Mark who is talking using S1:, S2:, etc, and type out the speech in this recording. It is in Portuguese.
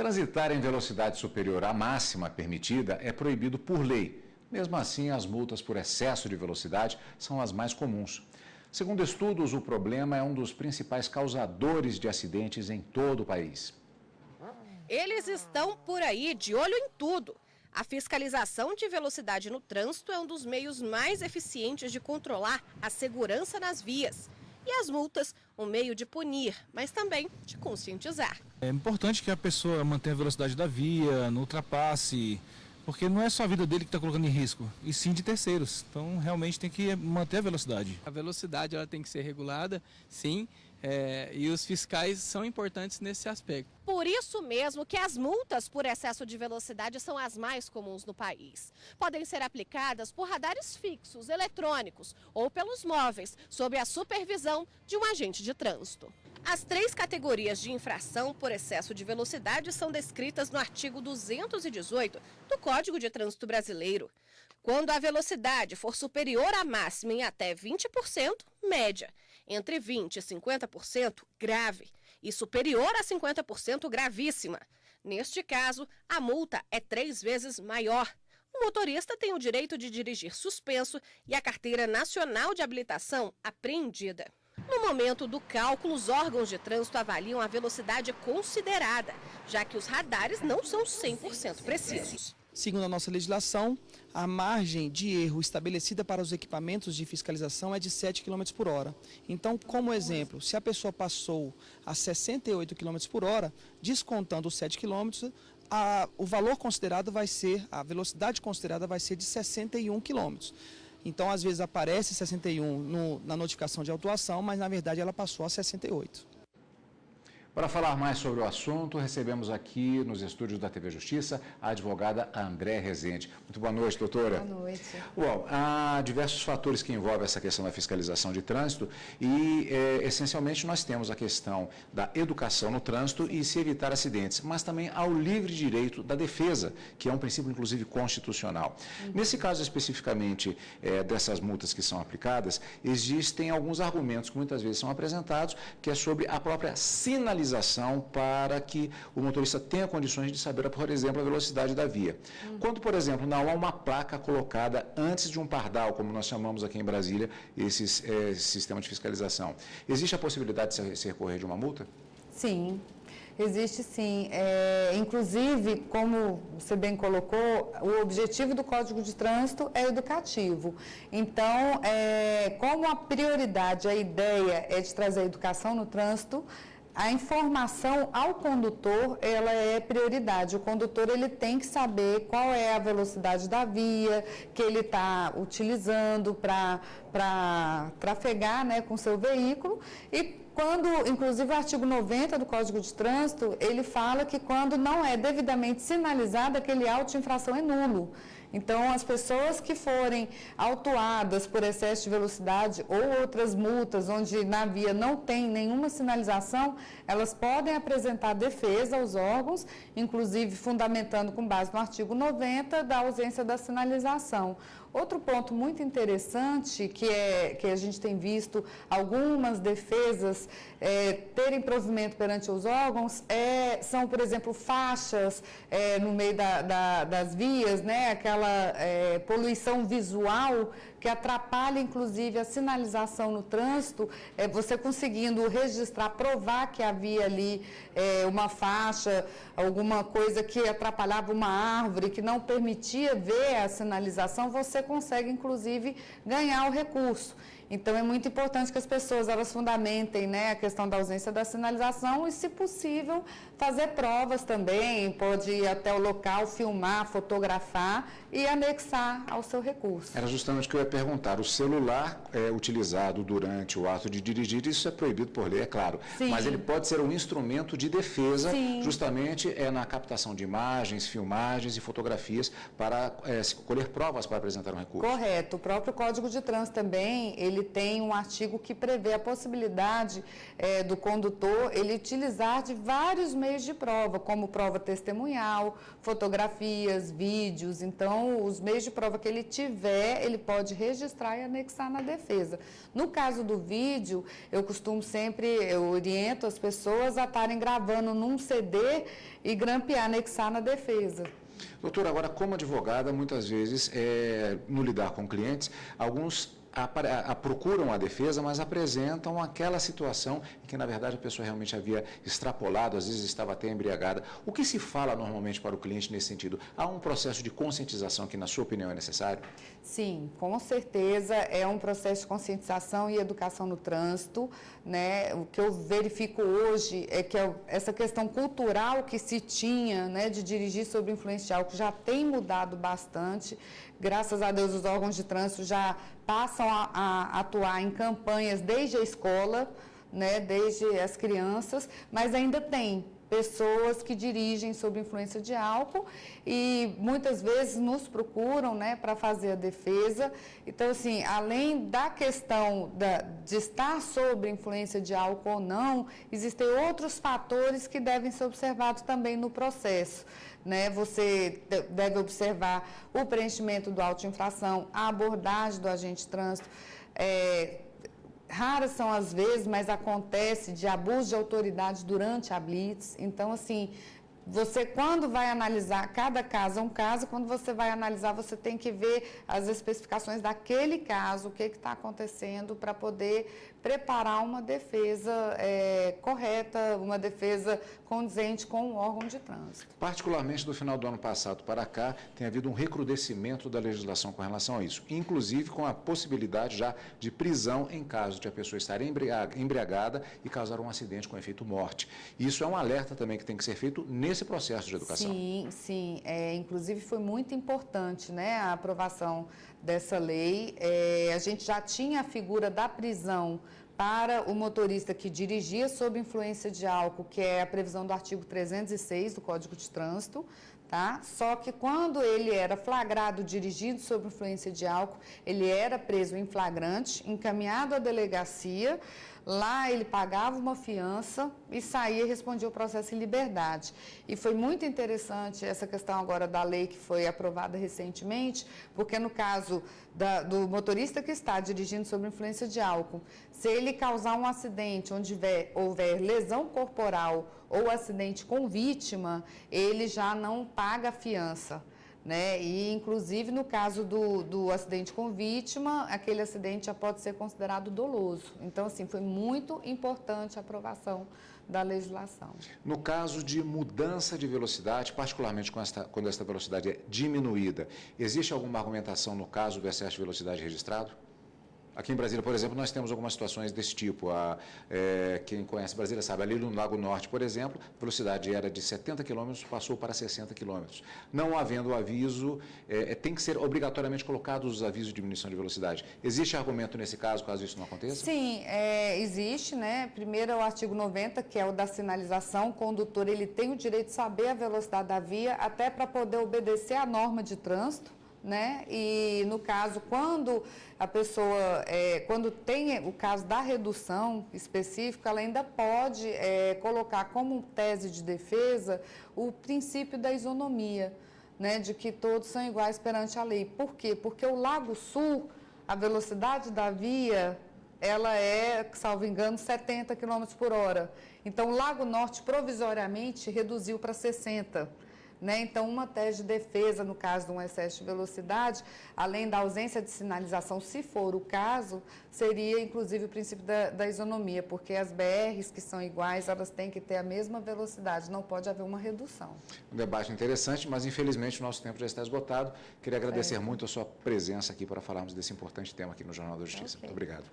S1: Transitar em velocidade superior à máxima permitida é proibido por lei. Mesmo assim, as multas por excesso de velocidade são as mais comuns. Segundo estudos, o problema é um dos principais causadores de acidentes em todo o país.
S2: Eles estão por aí de olho em tudo. A fiscalização de velocidade no trânsito é um dos meios mais eficientes de controlar a segurança nas vias. E as multas, um meio de punir, mas também de conscientizar.
S3: É importante que a pessoa mantenha a velocidade da via, não ultrapasse, porque não é só a vida dele que está colocando em risco, e sim de terceiros. Então, realmente tem que manter a velocidade.
S4: A velocidade ela tem que ser regulada, sim, e os fiscais são importantes nesse aspecto.
S2: Por isso mesmo que as multas por excesso de velocidade são as mais comuns no país. Podem ser aplicadas por radares fixos, eletrônicos ou pelos móveis, sob a supervisão de um agente de trânsito. As 3 categorias de infração por excesso de velocidade são descritas no artigo 218 do Código de Trânsito Brasileiro. Quando a velocidade for superior à máxima em até 20%, média. Entre 20% e 50%, grave. E superior a 50%, gravíssima. Neste caso, a multa é 3 vezes maior. O motorista tem o direito de dirigir suspenso e a carteira nacional de habilitação apreendida. No momento do cálculo, os órgãos de trânsito avaliam a velocidade considerada, já que os radares não são 100% precisos.
S5: Segundo a nossa legislação, a margem de erro estabelecida para os equipamentos de fiscalização é de 7 km por hora. Então, como exemplo, se a pessoa passou a 68 km por hora, descontando os 7 km, o valor considerado vai ser, a velocidade considerada vai ser de 61 km. Então, às vezes aparece 61 na notificação de autuação, mas na verdade ela passou a 68.
S1: Para falar mais sobre o assunto, recebemos aqui nos estúdios da TV Justiça a advogada André Rezende. Muito boa noite, doutora.
S6: Boa noite.
S1: Bom, há diversos fatores que envolvem essa questão da fiscalização de trânsito e, essencialmente, nós temos a questão da educação no trânsito e se evitar acidentes, mas também há o livre direito da defesa, que é um princípio, inclusive, constitucional. Nesse caso, especificamente, dessas multas que são aplicadas, existem alguns argumentos que muitas vezes são apresentados, que é sobre a própria sinalização para que o motorista tenha condições de saber, por exemplo, a velocidade da via. Quando, por exemplo, não há uma placa colocada antes de um pardal, como nós chamamos aqui em Brasília, esse sistema de fiscalização, existe a possibilidade de se recorrer de uma multa?
S6: Sim, existe sim. Inclusive, como você bem colocou, o objetivo do Código de Trânsito é educativo. Então, como a prioridade, a ideia é de trazer a educação no trânsito, a informação ao condutor, ela é prioridade. O condutor, ele tem que saber qual é a velocidade da via que ele está utilizando para trafegar, né, com seu veículo. E quando, inclusive, o artigo 90 do Código de Trânsito, ele fala que quando não é devidamente sinalizado, aquele auto de infração é nulo. Então, as pessoas que forem autuadas por excesso de velocidade ou outras multas, onde na via não tem nenhuma sinalização, elas podem apresentar defesa aos órgãos, inclusive fundamentando com base no artigo 90 da ausência da sinalização. Outro ponto muito interessante que a gente tem visto algumas defesas terem provimento perante os órgãos são, por exemplo, faixas no meio das vias, né? Aquela poluição visual que atrapalha, inclusive, a sinalização no trânsito, você conseguindo registrar, provar que havia ali uma faixa, alguma coisa que atrapalhava uma árvore, que não permitia ver a sinalização, você consegue, inclusive, ganhar o recurso. Então, é muito importante que as pessoas elas fundamentem, né, a questão da ausência da sinalização e, se possível, fazer provas também, pode ir até o local, filmar, fotografar e anexar ao seu recurso.
S1: Era justamente o que eu ia perguntar. O celular utilizado durante o ato de dirigir, isso é proibido por lei, é claro.
S6: Sim.
S1: Mas ele pode ser um instrumento de defesa,
S6: Sim.
S1: justamente na captação de imagens, filmagens e fotografias para colher provas para apresentar um recurso.
S6: Correto. O próprio Código de Trânsito também, ele ele tem um artigo que prevê a possibilidade do condutor ele utilizar de vários meios de prova, como prova testemunhal, fotografias, vídeos. Então, os meios de prova que ele tiver, ele pode registrar e anexar na defesa. No caso do vídeo, eu oriento as pessoas a estarem gravando num CD e grampear, anexar na defesa.
S1: Doutora, agora, como advogada, muitas vezes, no lidar com clientes, alguns procuram a defesa, mas apresentam aquela situação em que, na verdade, a pessoa realmente havia extrapolado, às vezes estava até embriagada. O que se fala normalmente para o cliente nesse sentido? Há um processo de conscientização que, na sua opinião, é necessário?
S6: Sim, com certeza é um processo de conscientização e educação no trânsito, né? O que eu verifico hoje é que essa questão cultural que se tinha, né, de dirigir sob influência de álcool já tem mudado bastante. Graças a Deus, os órgãos de trânsito já passam a atuar em campanhas desde a escola, né, desde as crianças, mas ainda tem pessoas que dirigem sob influência de álcool e muitas vezes nos procuram, né, para fazer a defesa. Então, assim, além da questão de estar sob influência de álcool ou não, existem outros fatores que devem ser observados também no processo, né? Você deve observar o preenchimento do auto de infração, a abordagem do agente de trânsito. Raras são as vezes, mas acontece de abuso de autoridade durante a blitz. Então, assim, você quando vai analisar, cada caso é um caso, quando você vai analisar, você tem que ver as especificações daquele caso, o que está acontecendo, para poder preparar uma defesa correta, uma defesa condizente com o órgão de trânsito.
S1: Particularmente do final do ano passado para cá, tem havido um recrudescimento da legislação com relação a isso, inclusive com a possibilidade já de prisão em caso de a pessoa estar embriagada e causar um acidente com efeito morte. Isso é um alerta também que tem que ser feito nesse processo de educação.
S6: Sim, sim. Inclusive foi muito importante, né, a aprovação dessa lei. A gente já tinha a figura da prisão para o motorista que dirigia sob influência de álcool, que é a previsão do artigo 306 do Código de Trânsito, tá? Só que quando ele era flagrado dirigindo sob influência de álcool, ele era preso em flagrante, encaminhado à delegacia. Lá ele pagava uma fiança e saía e respondia o processo em liberdade. E foi muito interessante essa questão agora da lei que foi aprovada recentemente, porque no caso do motorista que está dirigindo sob influência de álcool, se ele causar um acidente onde houver lesão corporal ou acidente com vítima, ele já não paga a fiança, né? E, inclusive, no caso do acidente com vítima, aquele acidente já pode ser considerado doloso. Então, assim, foi muito importante a aprovação da legislação.
S1: No caso de mudança de velocidade, particularmente quando esta velocidade é diminuída, existe alguma argumentação no caso do excesso de velocidade registrado? Aqui em Brasília, por exemplo, nós temos algumas situações desse tipo. Quem conhece Brasília sabe, ali no Lago Norte, por exemplo, a velocidade era de 70 km, passou para 60 km. Não havendo aviso, tem que ser obrigatoriamente colocados os avisos de diminuição de velocidade. Existe argumento nesse caso isso não aconteça?
S6: Sim, existe, né? Primeiro é o artigo 90, que é o da sinalização. O condutor ele tem o direito de saber a velocidade da via, até para poder obedecer à norma de trânsito, né? E no caso, quando a pessoa, quando tem o caso da redução específica, ela ainda pode colocar como tese de defesa o princípio da isonomia, né? De que todos são iguais perante a lei. Por quê? Porque o Lago Sul, a velocidade da via, ela salvo engano, 70 km por hora. Então, o Lago Norte, provisoriamente, reduziu para 60 km. Né? Então, uma tese de defesa, no caso de um excesso de velocidade, além da ausência de sinalização, se for o caso, seria, inclusive, o princípio da isonomia, porque as BRs que são iguais, elas têm que ter a mesma velocidade, não pode haver uma redução.
S1: Um debate interessante, mas, infelizmente, o nosso tempo já está esgotado. Queria agradecer muito a sua presença aqui para falarmos desse importante tema aqui no Jornal da Justiça. Okay. Muito obrigado.